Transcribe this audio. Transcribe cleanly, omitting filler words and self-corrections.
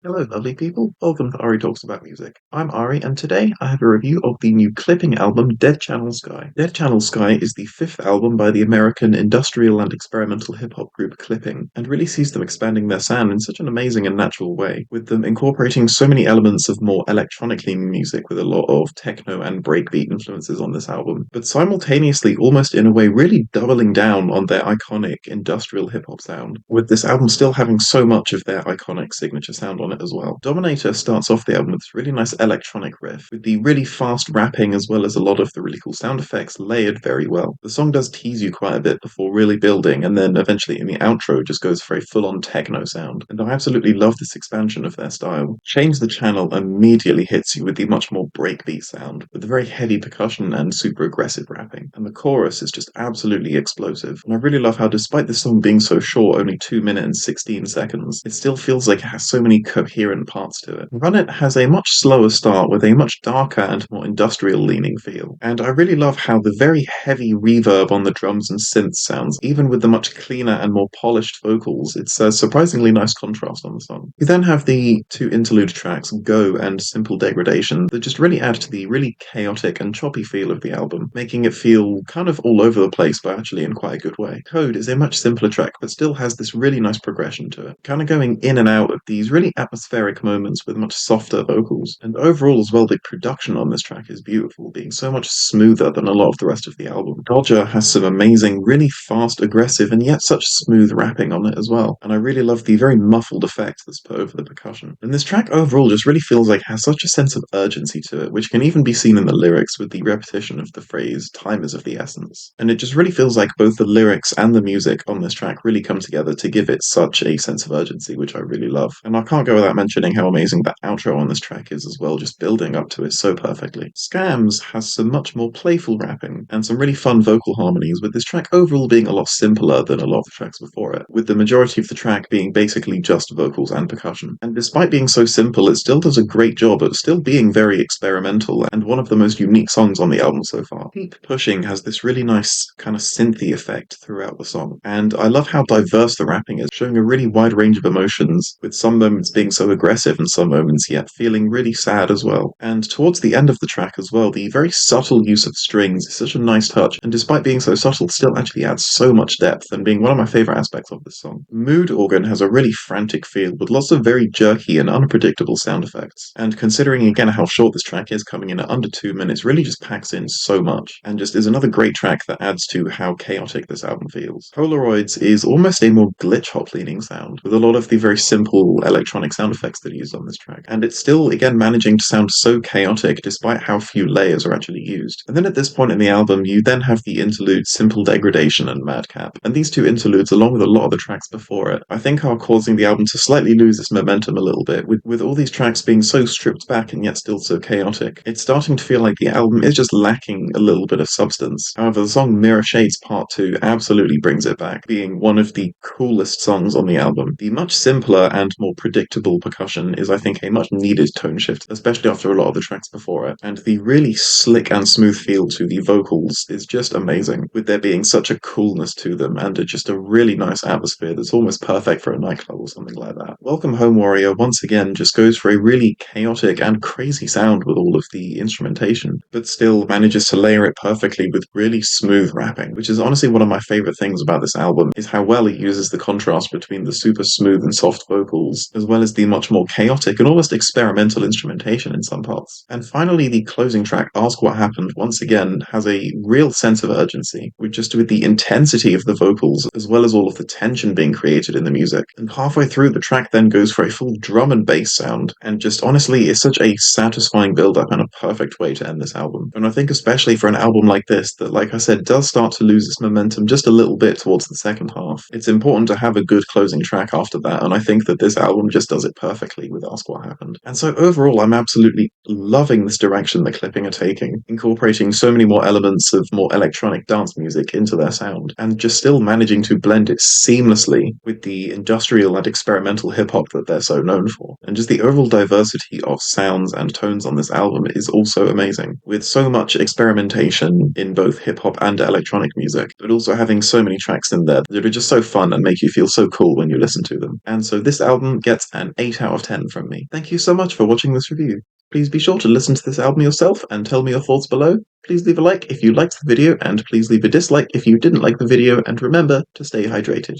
Hello, lovely people. Welcome to Ari Talks About Music. I'm Ari, and today I have a review of the new Clipping album, Dead Channel Sky. Dead Channel Sky is the fifth album by the American industrial and experimental hip hop group Clipping, and really sees them expanding their sound in such an amazing and natural way, with them incorporating so many elements of more electronic leaning music with a lot of techno and breakbeat influences on this album, but simultaneously, almost in a way, really doubling down on their iconic industrial hip hop sound, with this album still having so much of their iconic signature sound on it as well. Dominator starts off the album with this really nice electronic riff, with the really fast rapping as well as a lot of the really cool sound effects layered very well. The song does tease you quite a bit before really building, and then eventually in the outro just goes for a full-on techno sound. And I absolutely love this expansion of their style. Change the Channel immediately hits you with the much more breakbeat sound, with the very heavy percussion and super aggressive rapping. And the chorus is just absolutely explosive. And I really love how despite the song being so short, only 2 minutes and 16 seconds, it still feels like it has so many coherent parts to it. Run It has a much slower start with a much darker and more industrial leaning feel, and I really love how the very heavy reverb on the drums and synths sounds, even with the much cleaner and more polished vocals. It's a surprisingly nice contrast on the song. You then have the two interlude tracks, Go and Simple Degradation, that just really add to the really chaotic and choppy feel of the album, making it feel kind of all over the place, but actually in quite a good way. Code is a much simpler track, but still has this really nice progression to it, kind of going in and out of these really atmospheric moments with much softer vocals. And overall as well, the production on this track is beautiful, being so much smoother than a lot of the rest of the album. Dodger has some amazing, really fast, aggressive, and yet such smooth rapping on it as well. And I really love the very muffled effect that's put over the percussion. And this track overall just really feels like it has such a sense of urgency to it, which can even be seen in the lyrics with the repetition of the phrase, time is of the essence. And it just really feels like both the lyrics and the music on this track really come together to give it such a sense of urgency, which I really love. And I can't go without mentioning how amazing that outro on this track is as well, just building up to it so perfectly. Scams has some much more playful rapping and some really fun vocal harmonies, with this track overall being a lot simpler than a lot of the tracks before it, with the majority of the track being basically just vocals and percussion. And despite being so simple, it still does a great job at still being very experimental and one of the most unique songs on the album so far. Keep Pushing has this really nice kind of synthy effect throughout the song, and I love how diverse the rapping is, showing a really wide range of emotions, with some moments being so aggressive and some moments yet feeling really sad as well. And towards the end of the track as well, the very subtle use of strings is such a nice touch, and despite being so subtle, still actually adds so much depth and being one of my favourite aspects of this song. Mood Organ has a really frantic feel with lots of very jerky and unpredictable sound effects, and considering again how short this track is, coming in at under 2 minutes, really just packs in so much, and just is another great track that adds to how chaotic this album feels. Polaroids is almost a more glitch hop leaning sound, with a lot of the very simple electronic sound effects that are used on this track, and it's still again managing to sound so chaotic despite how few layers are actually used. And then at this point in the album, you then have the interludes Simple Degradation and Madcap, and these two interludes, along with a lot of the tracks before it, I think are causing the album to slightly lose its momentum a little bit, with all these tracks being so stripped back and yet still so chaotic. It's starting to feel like the album is just lacking a little bit of substance. However, the song Mirror Shades Part 2 absolutely brings it back, being one of the coolest songs on the album. The much simpler and more predictable percussion is, I think, a much needed tone shift, especially after a lot of the tracks before it, and the really slick and smooth feel to the vocals is just amazing, with there being such a coolness to them and just a really nice atmosphere that's almost perfect for a nightclub or something like that. Welcome Home Warrior once again just goes for a really chaotic and crazy sound with all of the instrumentation, but still manages to layer it perfectly with really smooth rapping, which is honestly one of my favorite things about this album, is how well it uses the contrast between the super smooth and soft vocals, as well as the much more chaotic and almost experimental instrumentation in some parts. And finally, the closing track, Ask What Happened, once again has a real sense of urgency, with the intensity of the vocals, as well as all of the tension being created in the music. And halfway through, the track then goes for a full drum and bass sound, and just honestly is such a satisfying build-up and a perfect way to end this album. And I think especially for an album like this, that like I said, does start to lose its momentum just a little bit towards the second half, it's important to have a good closing track after that, and I think that this album just does it perfectly with Ask What Happened. And so overall, I'm absolutely loving this direction the Clipping are taking, incorporating so many more elements of more electronic dance music into their sound, and just still managing to blend it seamlessly with the industrial and experimental hip-hop that they're so known for. And just the overall diversity of sounds and tones on this album is also amazing, with so much experimentation in both hip-hop and electronic music, but also having so many tracks in there that are just so fun and make you feel so cool when you listen to them. And so this album gets an an 8 out of 10 from me. Thank you so much for watching this review. Please be sure to listen to this album yourself and tell me your thoughts below. Please leave a like if you liked the video, and please leave a dislike if you didn't like the video, and remember to stay hydrated.